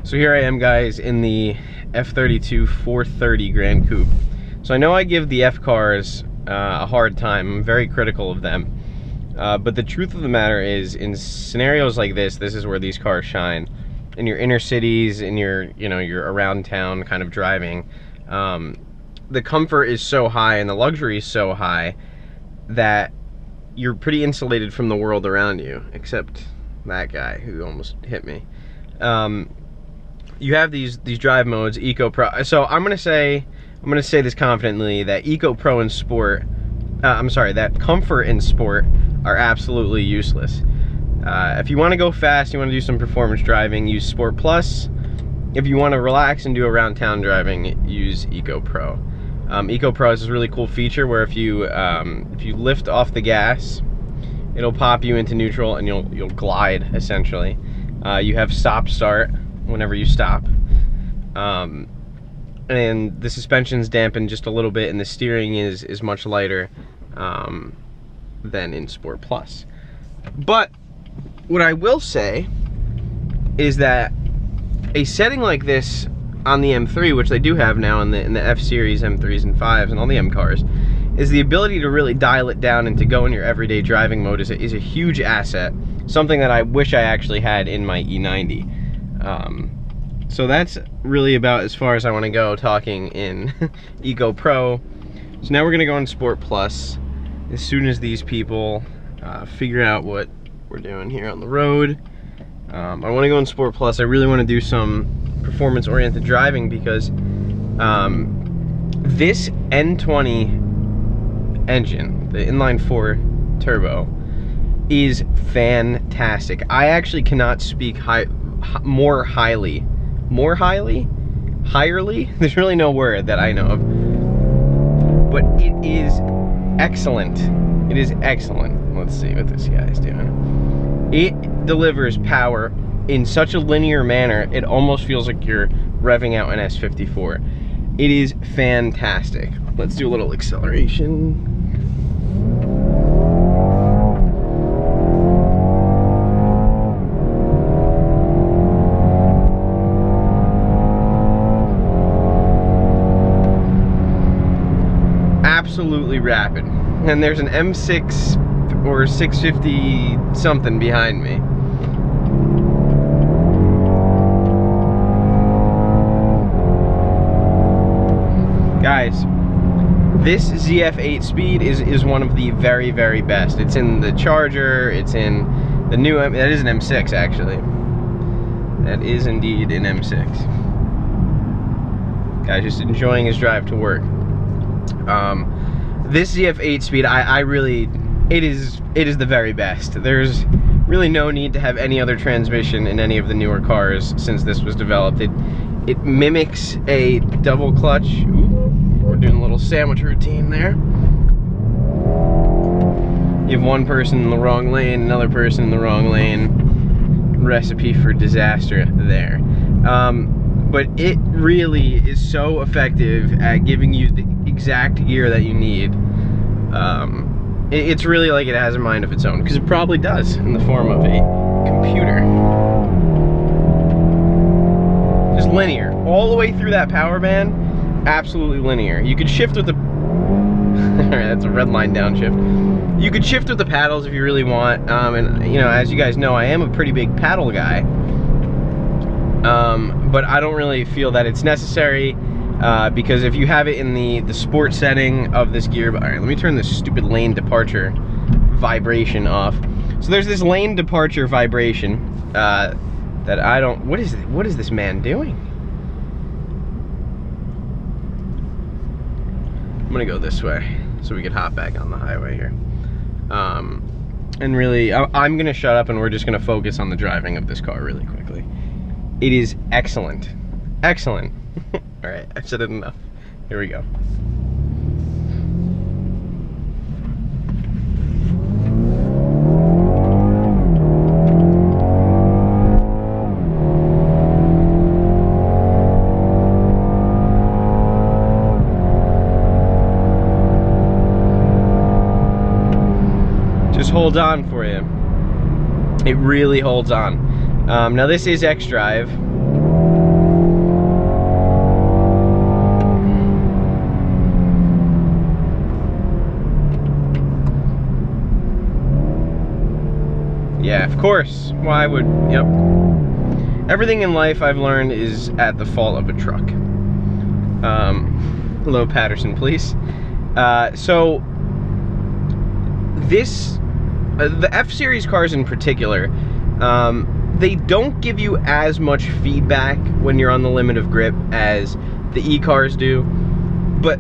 So here I am, guys, in the F32 430 Gran Coupe. So I know I give the F cars a hard time. I'm very critical of them. But the truth of the matter is, in scenarios like this is where these cars shine. In your inner cities, in your, your around town kind of driving, the comfort is so high and the luxury is so high that you're pretty insulated from the world around you, except that guy who almost hit me. You have these drive modes, Eco Pro. So I'm gonna say this confidently, that Eco Pro and Sport, that Comfort and Sport are absolutely useless. If you want to go fast, you want to do some performance driving, use Sport Plus. If you want to relax and do around town driving, use Eco Pro. Eco Pro has this really cool feature where if you lift off the gas, it'll pop you into neutral and you'll glide essentially. You have stop start whenever you stop, and the suspension's dampened just a little bit, and the steering is much lighter than in Sport Plus. But what I will say is that a setting like this on the M3, which they do have now in the F series, M3s and 5s and all the M cars, is the ability to really dial it down and to go in your everyday driving mode is a huge asset. Something that I wish I actually had in my E90. So that's really about as far as I want to go talking in Eco Pro. So now we're gonna go in Sport Plus as soon as these people figure out what we're doing here on the road. I want to go in Sport Plus. I really want to do some performance-oriented driving because this N20 engine, the inline-4 turbo, is fantastic. I actually cannot speak more highly. There's really no word that I know of. But it is excellent. It is excellent. Let's see what this guy is doing. It delivers power in such a linear manner, it almost feels like you're revving out an S54. It is fantastic. Let's do a little acceleration. Absolutely rapid. And there's an M6 or 650 something behind me. Guys, this ZF8 speed is one of the very, very best. It's in the Charger, it's in the new that is an M6 actually. That is indeed an M6. Guys, just enjoying his drive to work. This ZF8 speed, it is the very best. There's really no need to have any other transmission in any of the newer cars since this was developed. It mimics a double clutch. Ooh, we're doing a little sandwich routine there. You have one person in the wrong lane, another person in the wrong lane. Recipe for disaster there. But it really is so effective at giving you the exact gear that you need. It's really like it has a mind of its own, because it probably does in the form of a computer. Just linear. All the way through that power band, absolutely linear. You could shift with the... Alright, that's a red line downshift. You could shift with the paddles if you really want, and as you guys know, I am a pretty big paddle guy. But I don't really feel that it's necessary, because if you have it in the sport setting of this gear... Alright, let me turn this stupid lane departure vibration off. So there's this lane departure vibration that I don't... What is this man doing? I'm gonna go this way so we can hop back on the highway here. And really, I'm gonna shut up and we're just gonna focus on the driving of this car really quickly. It is excellent. Excellent. All right, I've said it enough. Here we go. Just holds on for you. It really holds on. Now this is X-Drive. course. Why would, yep. Everything in life I've learned is at the fault of a truck. Hello, Patterson, please. So this, the F-Series cars in particular, they don't give you as much feedback when you're on the limit of grip as the E-cars do, but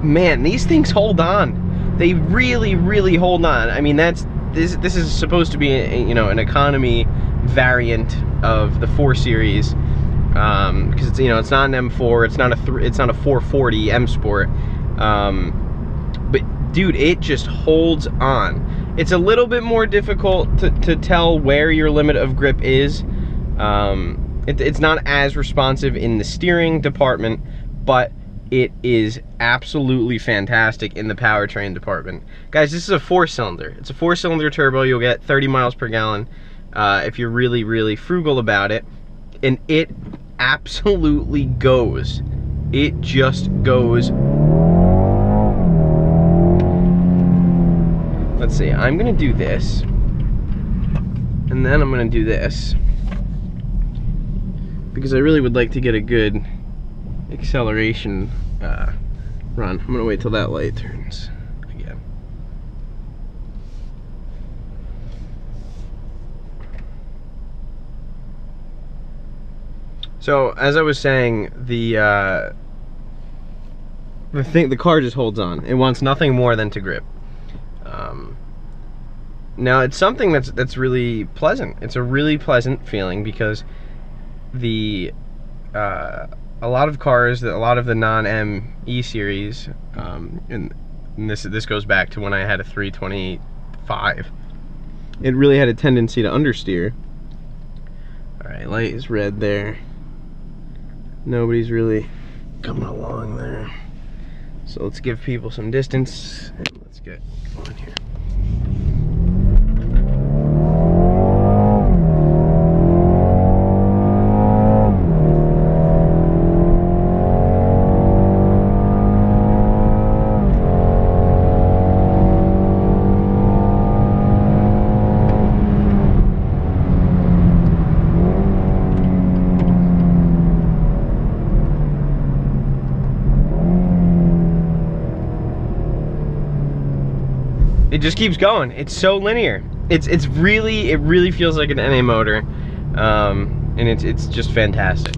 man, these things hold on. They really, really hold on. I mean, this is supposed to be you know, an economy variant of the 4 Series, because it's, you know, it's not an M4, it's not a 440 M Sport, but dude, it just holds on. It's a little bit more difficult to tell where your limit of grip is. It's not as responsive in the steering department, but it is absolutely fantastic in the powertrain department. Guys, this is a 4-cylinder. It's a 4-cylinder turbo. You'll get 30 miles per gallon if you're really, really frugal about it. And it absolutely goes. It just goes. Let's see, I'm gonna do this. And then I'm gonna do this, because I really would like to get a good acceleration run. I'm gonna wait till that light turns again. So as I was saying, the car just holds on. It wants nothing more than to grip. Now it's something that's really pleasant. It's a really pleasant feeling, because the a lot of cars, a lot of the non-M E-Series, and this goes back to when I had a 325, it really had a tendency to understeer. Alright, light is red there. Nobody's really coming along there. So let's give people some distance, and let's get going here. It just keeps going. It's so linear. It really feels like an NA motor, and it's just fantastic.